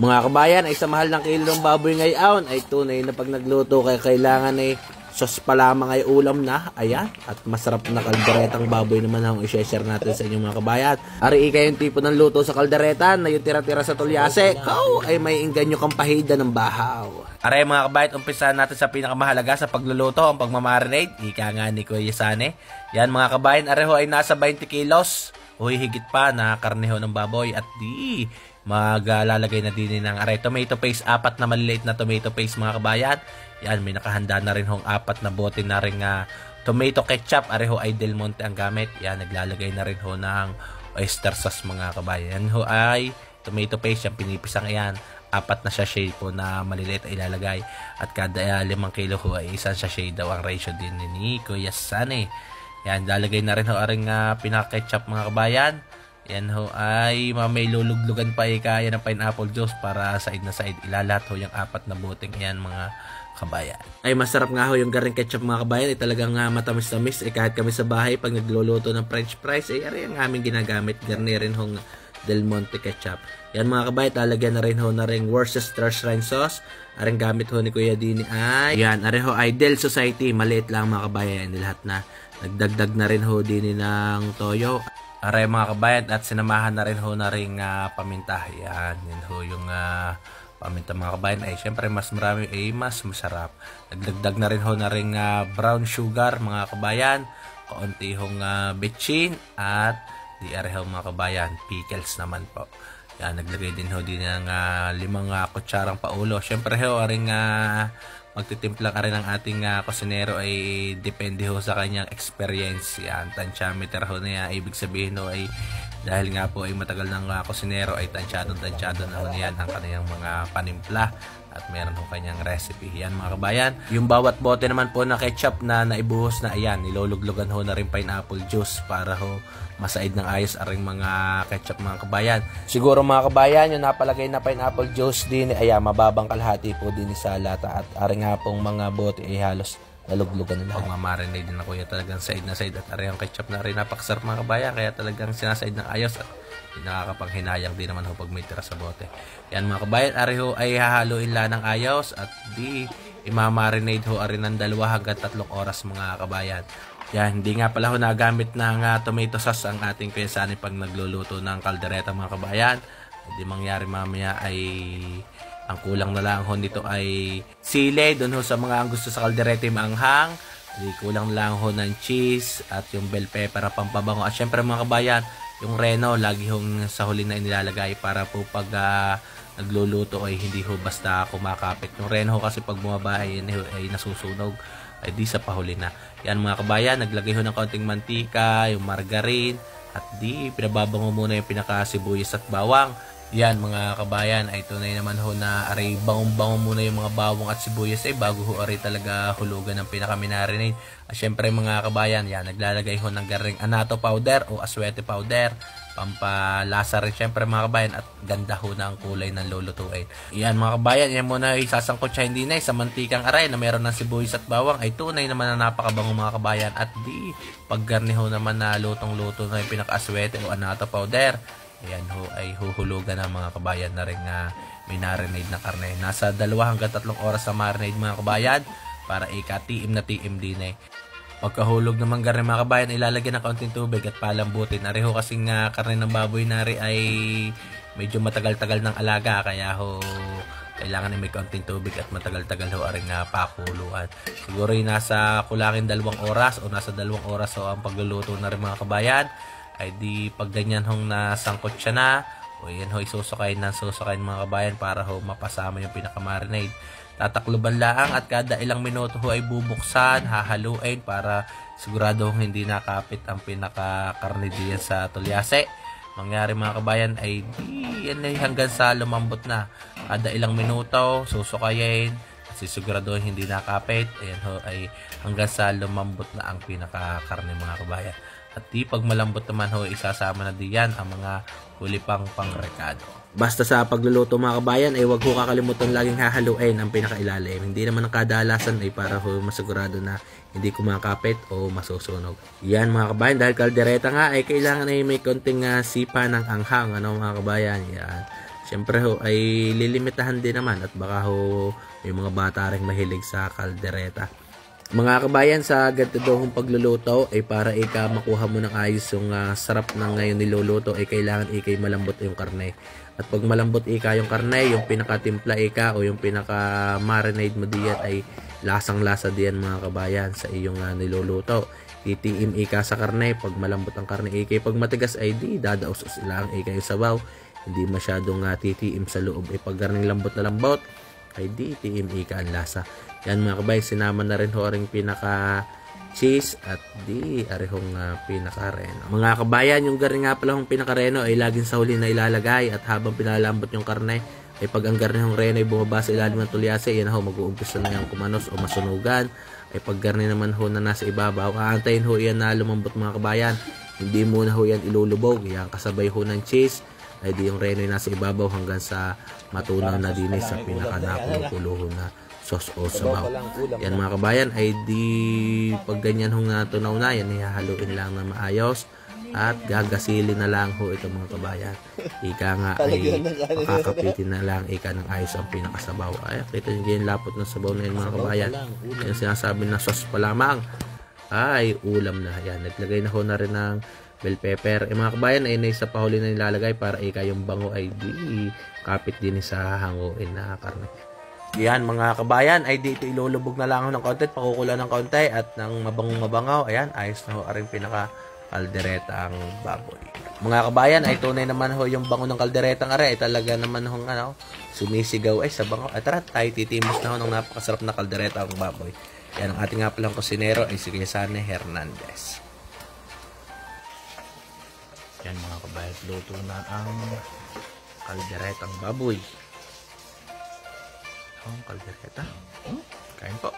Mga kabayan, ay sa mahal ng kilo ng baboy ngayon ay tunay na pag nagluto kaya kailangan ay sauce pa lamang ay ulam na. Ayan, at masarap na kalderetang baboy naman ang i-share natin sa inyong mga kabayan. Ari kayo yung tipo ng luto sa kaldereta na yung tira-tira sa tulyase, kau ay may inganyo kang pahida ng bahaw. Aray mga kabayan, umpisahan natin sa pinakamahalaga sa pagluluto, ang pagmamarinate. Ika nga ni Kuya Sane. Yan mga kabayan, areho ay nasa 20 kilos. Uy, higit pa na karneho ng baboy at di maglalagay na din ng aray tomato paste, 4 na maliliit na tomato paste mga kabayan. Yan, may nakahanda na rin hong 4 na bote na rin tomato ketchup. Areho ay Del Monte ang gamit. Yan, naglalagay na rin ho ng oyster sauce mga kabayan. Yan ho ay tomato paste, yung pinipisang yan. 4 na sachet po na maliliit ay ilalagay. At kada 5 kilo ho ay 1 sachet daw ang ratio din ni Kuya Sane. Yan, lalagay na rin ho aring pinaka-ketchup mga kabayan. Yan ho ay may luluglugan pa kaya ng pineapple juice para side na side. Ilalat ho yung 4 na boteng yan mga kabayan. Ay masarap nga ho yung garing ketchup mga kabayan. Ay talagang matamis-tamis. Kahit kami sa bahay pag nagluluto ng french fries ay ari ang aming ginagamit. Garnirin hong Del Monte ketchup. Yan mga kabayan, talagyan na rin ho na rin Worcestershire sauce. Aring gamit ho ni Kuya Dini ay yan, ari ho ay Del Society. Maliit lang mga kabayan. Lahat na nagdagdag na rin ho din ng toyo. Aray mga kabayan, at sinamahan na rin ho na rin paminta. Yan ho yung paminta mga kabayan. Ay syempre mas marami ay mas masarap. Nagdagdag na rin ho na rin brown sugar mga kabayan. Kaunti hong betchin at di areho mga kabayan. Pickles naman po. Yan, naglagay din ho din ng 5 kutsarang paulo. Syempre ho, aring magtitimpla ka rin ang ating kusinero ay depende ho sa kanyang experience. Yan, tansyameter ho na yan. Ibig sabihin ho ay dahil nga po ay matagal ng kusinero ay tansyado na ho niyan ang kanyang mga panimpla at meron ho kanyang recipe. Yan mga kabayan. Yung bawat bote naman po na ketchup na naibuhos na ayan, niluluglugan ho na rin pineapple juice para ho masaid ng ayos aring mga ketchup mga kabayan. Siguro mga kabayan, yung napalagay na pineapple juice din, mababang kalahati po din sa lata at aring nga pong mga bote ay halos naluglugan na lahat. Mamarinate din na kuya talagang side na side at aring ketchup na rin napakasarap mga kabayan kaya talagang sinasaid ng ayos at nakakapanghinayang din naman ho pag may tira sa bote. Yan mga kabayan, ariho ay hahaluin lang ng ayos at di imamarinate ho arin ng 2 hanggang 3 oras mga kabayan. Yan, hindi nga pala ho nagamit ng tomato sauce ang ating Kuya Sane pag nagluluto ng kaldereta mga kabayan. Hindi mangyari mamaya ay ang kulang na lang ho nito ay sili. Doon ho sa mga ang gusto sa kaldereta yung maanghang. Hindi kulang lang ho ng cheese at yung bell pepper na pampabango. At syempre mga kabayan, yung reno lagi hong sa huli na inilalagay para po pag nagluluto ay hindi ho basta kumakapit. Yung reno ho kasi pag bumaba ay nasusunog ay di sa pahuli na. Yan mga kabayan, naglagay ho ng kaunting mantika, yung margarine, at di pinababango muna yung pinakasibuyas at bawang. Yan mga kabayan, ay tunay naman ho na aray bangong-bango muna yung mga bawang at sibuyas bago ho aray talaga hulugan ng pinaka-marinade. At syempre mga kabayan, yan, naglalagay ho ng garing anato powder o aswete powder. Pampalasa rin syempre mga kabayan at ganda ho na ang kulay ng lulutuin. Yan mga kabayan, yan muna isasangkot siya hindi na sa mantikang aray na meron ng sibuyas at bawang ay tunay naman na napakabango mga kabayan at di paggarni ho naman na lutong-luto na yung pinaka-aswete o anato powder. Ayan ho ay huhulugan ng mga kabayan na rin may marinade na karne. Nasa 2 hanggang 3 oras sa marinade mga kabayan para tiim na tiim din Pagkahulog naman karne mga kabayan, ilalagyan ng kaunting tubig at palambutin. Areho kasing karne ng baboy nari ay medyo matagal-tagal ng alaga kaya ho kailangan may kaunting tubig at matagal-tagal ho aring pakuluan. Siguro nasa kulangin 2 oras o nasa 2 oras ho ang pagluluto na rin mga kabayan. Ay di pag ganyan hong nasangkot siya na o yan ho isusukain mga kabayan para ho mapasama yung pinakamarinade. Tatakluban lang at kada ilang minuto ho ay bubuksan, hahaluin para sigurado hindi nakapit ang pinakakarne diyan sa tulyase. Mangyari mga kabayan ay di yan ay hanggang sa lumambot na. Kada ilang minuto susukayin at sisiguraduhin hindi nakapit. Ayan ho ay hanggang sa lumambot na ang pinakakarne mga kabayan. At di pag malambot naman ho isasama na diyan ang mga huli pang pangrekado. Basta sa pagluluto mga kabayan ay huwag ho kakalimutan laging hahaluin ang pinakailalim. Hindi naman ang kadalasan ay para ho masigurado na hindi kumakapit o masusunog. Yan mga kabayan, dahil kaldereta nga ay kailangan ay may konting sipa ng anghang mga kabayan. Yan. Siyempre ho ay lilimitahan din naman at baka ho may mga bata rin mahilig sa kaldereta. Mga kabayan, sa ganito daw hong pagluluto ay para makuha mo ng ayos yung sarap ng ngayon niluluto ay kailangan ikay malambot yung karne. At pag malambot yung karne, yung pinakatimpla o yung pinaka-marinade mo diyan ay lasang-lasa diyan mga kabayan sa iyong niluluto. Titiim sa karne, pag malambot ang karne pag matigas ay di dadaos-us lang yung sabaw. Hindi masyadong titiim sa loob. Pag garning lambot na lambot, ay di tiim ang lasa. Yan mga kabayan, sinama na rin ho ring pinaka cheese at di arehong pinaka-reno. Mga kabayan, yung garning nga pala hong pinaka-reno ay laging sa huli na ilalagay at habang pinalambot yung karne, ay pag ang garning hong reno ay bumaba sa ilalim ng tulyase, yan ho, mag-uumpisa na yung kumanos o masunugan. Ay pag garning naman ho na nasa ibabaw, aantayin ho yan na lumambot mga kabayan. Hindi muna ho yan ilulubog, yan kasabay ho ng cheese, ay di yung reno ay nasa ibabaw hanggang sa matunaw na din sa pinaka-nakulo na sauce o sabaw. Yan mga kabayan ay di pag ganyan hong natunaw na yan, ihahaluin lang na maayos at gagasilin na lang ho ito mga kabayan. Ika nga ay makakapitin na lang ng ayos ang pinakasabaw. Ay, kita nyo yung lapot ng sabaw na yun mga kabayan. Yan sinasabi na sauce pa lamang ay ulam na. Yan, naglagay na ho na rin ng bell pepper. Mga kabayan ay isa pa huli na nilalagay para yung bango ay di kapit din sa hanguin na karne. Yan mga kabayan ay dito ilulubog na lang ho ng konti, pakukulan ng konti at ng mabangong-mabangaw. Ayan, ayos na ho rin pinaka kaldereta ang baboy. Mga kabayan ay tunay naman ho yung bango ng kaldereta ng ay talaga naman ho sumisigaw ay sa bango. At tara, tayo titimos na ho ng napakasarap na kaldereta ang baboy. Yan ang ating nga palang kusinero ay si Sane Hernandez. Yan mga kabayan, luto na ang kalderetang baboy. Ang kaldereta. Kain po.